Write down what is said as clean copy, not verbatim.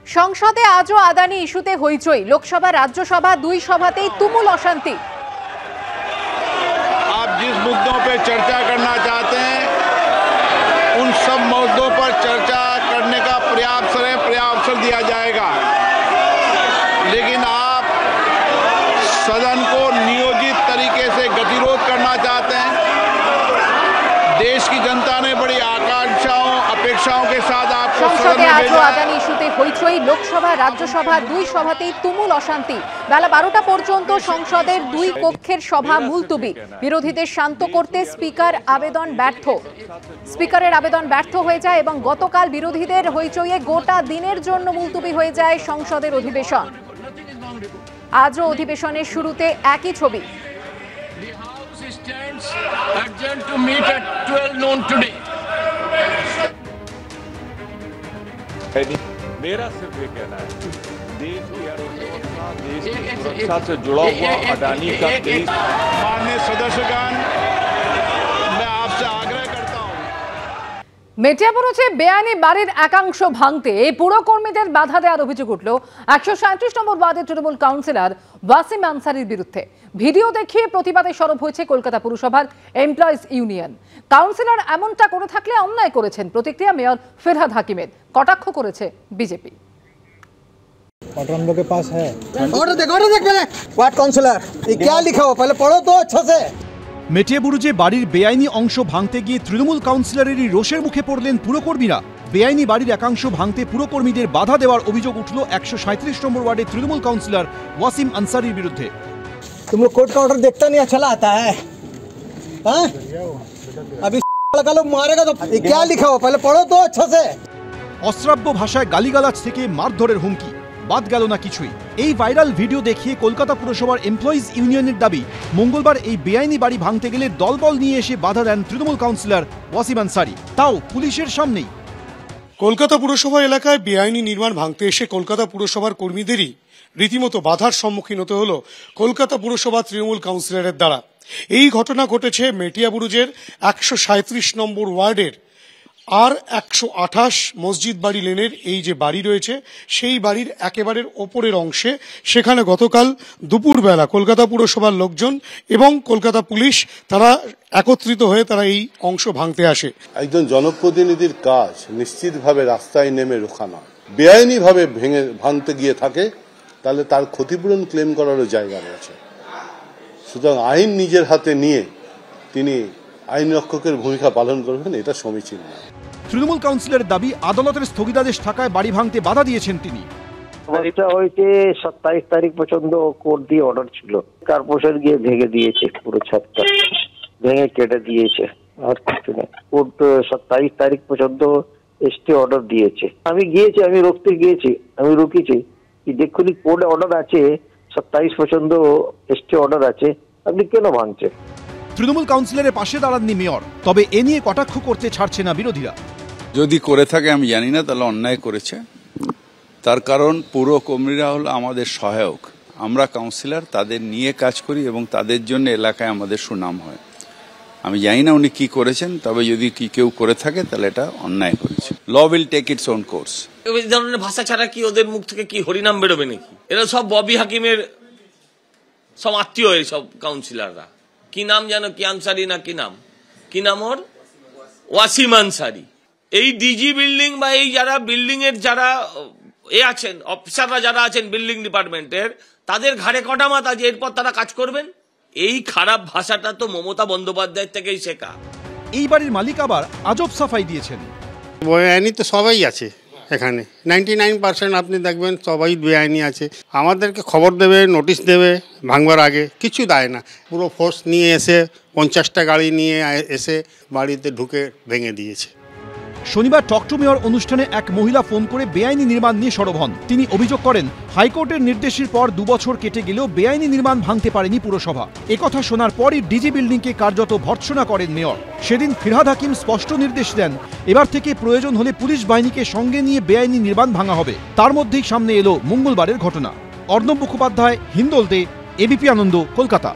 সংসদে আজও আদানি ইস্যুতে হইচই। লোকসভা রাজ্যসভা দুই সভাতেই তুমুল অশান্তি। आप जिस मुद्दों पर चर्चा करना चाहते हैं उन सब मुद्दों पर चर्चा करने का पर्याप्त अवसर दिया जाएगा, लेकिन आप सदन को नियोजित तरीके से गतिरोध करना चाहते हैं। देश की जनता ने बड़ी आकांक्षाओं अपेक्षाओं के साथ आपको সংসদে আজও আদানি ইস্যুতে হইচই। লোকসভা রাজ্যসভা দুই সভাতেই তুমুল অশান্তি। বেলা 12টা পর্যন্ত সংসদের দুই কক্ষের সভা মুলতবি। বিরোধীদের শান্ত করতে স্পিকারের আবেদন ব্যর্থ হয়ে যায় এবং গতকাল বিরোধীদের হইচইয়ে গোটা দিনের জন্য মুলতবি হয়ে যায় সংসদের অধিবেশন। আজও অধিবেশনের শুরুতে একই ছবি। मेरा सिर्फ ये कहना है, देश की अर्थव्यवस्था, देश की सुरक्षा से जुड़ा हुआ अडानी का केस। माननीय सदस्यगण, मैं आपसे आग्रह करता हूं। মেটিয়াপুরে বেআইনি বাড়ির একাংশ ভাঙতে পুরকর্মীদের বাধা দেওয়ার অভিযোগ উঠল 137 নম্বর ওয়ার্ডের তৃণমূল কাউন্সিলর ওয়াসিম আনসারির বিরুদ্ধে। ভিডিও দেখিয়ে প্রতিবাদে সরব হয়েছে কলকাতা পুরসভার এমপ্লয়িজ ইউনিয়ন। কাউন্সিলর এমনটা করে থাকলে অন্যায় করেছেন, প্রতিক্রিয়া মেয়র ফিরহাদ হাকিমের। কটাক্ষ করেছে বিজেপি। ऑर्डर हम लोग के पास है। ऑर्डर देख पहले वार्ड काउंसलर ये क्या लिखा हो पहले पढ़ो तो अच्छा से। মেটিয়াবুরুজে বাড়ির বেআইনি অংশ ভাঙতে গিয়ে তৃণমূল কাউন্সিলরেরই রোষের মুখে পড়লেন পুরকর্মীরা। বেআইনি বাড়ির একাংশ ভাঙতে পুরকর্মীদের বাধা দেওয়ার অভিযোগ উঠল 137 নম্বর ওয়ার্ডের তৃণমূল কাউন্সিলর ওয়াসিম আনসারির বিরুদ্ধে। तुम लोग कोर्ट का ऑर्डर देखता नहीं अच्छा आता है, हाँ? अभी लगा लो मारेगा तो ये क्या लिखा हो पहले पढ़ो तो अच्छा से। অশ্রাব্য ভাষায় গালিগালাজ থেকে মারধরের হুমকি, বাদ গেল না কিছুই। এই ভাইরাল ভিডিও দেখিয়ে কলকাতা পুরসভার এমপ্লয়িজ ইউনিয়নের দাবি, মঙ্গলবার এই বেআইনি বাড়ি ভাঙতে গেলে দলবল নিয়ে এসে বাধা দেন তৃণমূল কাউন্সিলর ওয়াসিম আনসারি, তাও পুলিশের সামনেই। কলকাতা পুরসভা এলাকায় বেআইনি নির্মাণ ভাঙতে এসে কলকাতা পুরসভার কর্মীদেরই রীতিমতো বাধার সম্মুখীন হতে হলো কলকাতা পুরসভা তৃণমূল কাউন্সিলরের দ্বারা। এই ঘটনা ঘটেছে মেটিয়াবুরুজের 137 নম্বর ওয়ার্ডের আর 128 মসজিদ বাড়ি লেনের এই যে বাড়ি রয়েছে সেই বাড়ির একেবারে ওপরের অংশে। সেখানে গতকাল দুপুরবেলা কলকাতা পুরসভার লোকজন এবং কলকাতা পুলিশ তারা একত্রিত হয়ে তারা এই অংশ ভাঙতে আসে। একজন জনপ্রতিনিধির কাজ নিশ্চিতভাবে রাস্তায় নেমে রোখানো। বেআইনিভাবে ভাঙতে গিয়ে থাকে তাহলে তার ক্ষতিপূরণ ক্লেম করারও জায়গা রয়েছে। সুতরাং আইন নিজের হাতে নিয়ে তিনি আইন রক্ষকের ভূমিকা পালন করবেন, এটা সমীচীন না। তৃণমূল কাউন্সিলরের দাবি, আদালতের স্থগিতাদেশ থাকায় বাড়ি ভাঙতে বাধা দিয়েছেন তিনি। এটা হয়েছে 27 তারিখ পর্যন্ত কোর্ট দিয়ে অর্ডার ছিল, কর্পোরেশন গিয়ে ভেঙে দিয়েছে, পুরো ছাদটা ভেঙে কেটে দিয়েছে, আর কিছু নেই। কোর্ট 27 তারিখ পর্যন্ত স্টে অর্ডার দিয়েছে। আমি গিয়েছি, আমি রুখতে গিয়েছি, আমি রুকিয়েছি কি দেখুন কোর্ট অর্ডার আছে 27 পর্যন্ত স্টে অর্ডার আছে, আপনি কেন ভাঙছেন? তৃণমূল কাউন্সিলরের পাশে দাঁড়াননি মেয়র, তবে এ নিয়ে কটাক্ষ করতে ছাড়ছে না বিরোধীরা। যদি করে থাকে আমি জানি না, তাহলে অন্যায় করেছে। তার কারণ পুর কর্মীরা হলো আমাদের সহায়ক, আমরা কাউন্সিলর, তাদের নিয়ে কাজ করি এবং তাদের জন্য এলাকায় আমাদের সুনাম হয়। আমি জানি না উনি কি করেছেন, তবে যদি কি কেউ করে থাকে তাহলে এটা অন্যায় করেছে। Law will take its own course. এই ধরনের ভাষা ছাড়া কি ওদের মুখ থেকে কি হরিনাম বেরোবে নাকি? এরা সব ববি হাকিমের সব আত্মীয়, এই সব কাউন্সিলররা। কি নাম জানো? কি আনসারি না কি নাম? কি নাম ওর? ওয়াসিম আনসারি। এই ডিজি বিল্ডিং বা এই যারা বিল্ডিং এর যারা আছেন অফিসাররা যারা আছেন বিল্ডিং ডিপার্টমেন্টের, তাদের ঘাড়ে কটা মাথা যে এরপর তারা কাজ করবেন? এই খারাপ ভাষাটা তো মমতা বন্দ্যোপাধ্যায়ের থেকেই শেখা। এই বাড়ির মালিক আবার আজব সাফাই দিয়েছেন। বেআইনি তো সবাই আছে এখানে, 99% আপনি দেখবেন সবাই বেআইনি আছে। আমাদেরকে খবর দেবে, নোটিশ দেবে ভাঙবার আগে, কিছু দেয় না। পুরো ফোর্স নিয়ে এসে 50টা গাড়ি নিয়ে এসে বাড়িতে ঢুকে ভেঙে দিয়েছে। শনিবার টক টু মেয়র অনুষ্ঠানে এক মহিলা ফোন করে বেআইনি নির্মাণ নিয়ে সরব হন। তিনি অভিযোগ করেন, হাইকোর্টের নির্দেশের পর 2 বছর কেটে গেলেও বেআইনি নির্মাণ ভাঙতে পারেনি পুরসভা। একথা শোনার পরই ডিজি বিল্ডিংকে কার্যত ভর্ৎসনা করেন মেয়র। সেদিন ফিরহাদ হাকিম স্পষ্ট নির্দেশ দেন, এবার থেকে প্রয়োজন হলে পুলিশ বাহিনীকে সঙ্গে নিয়ে বেআইনি নির্মাণ ভাঙা হবে। তার মধ্যেই সামনে এলো মঙ্গলবারের ঘটনা। অর্ণব মুখোপাধ্যায়, হিন্দোলতে, এবিপি আনন্দ, কলকাতা।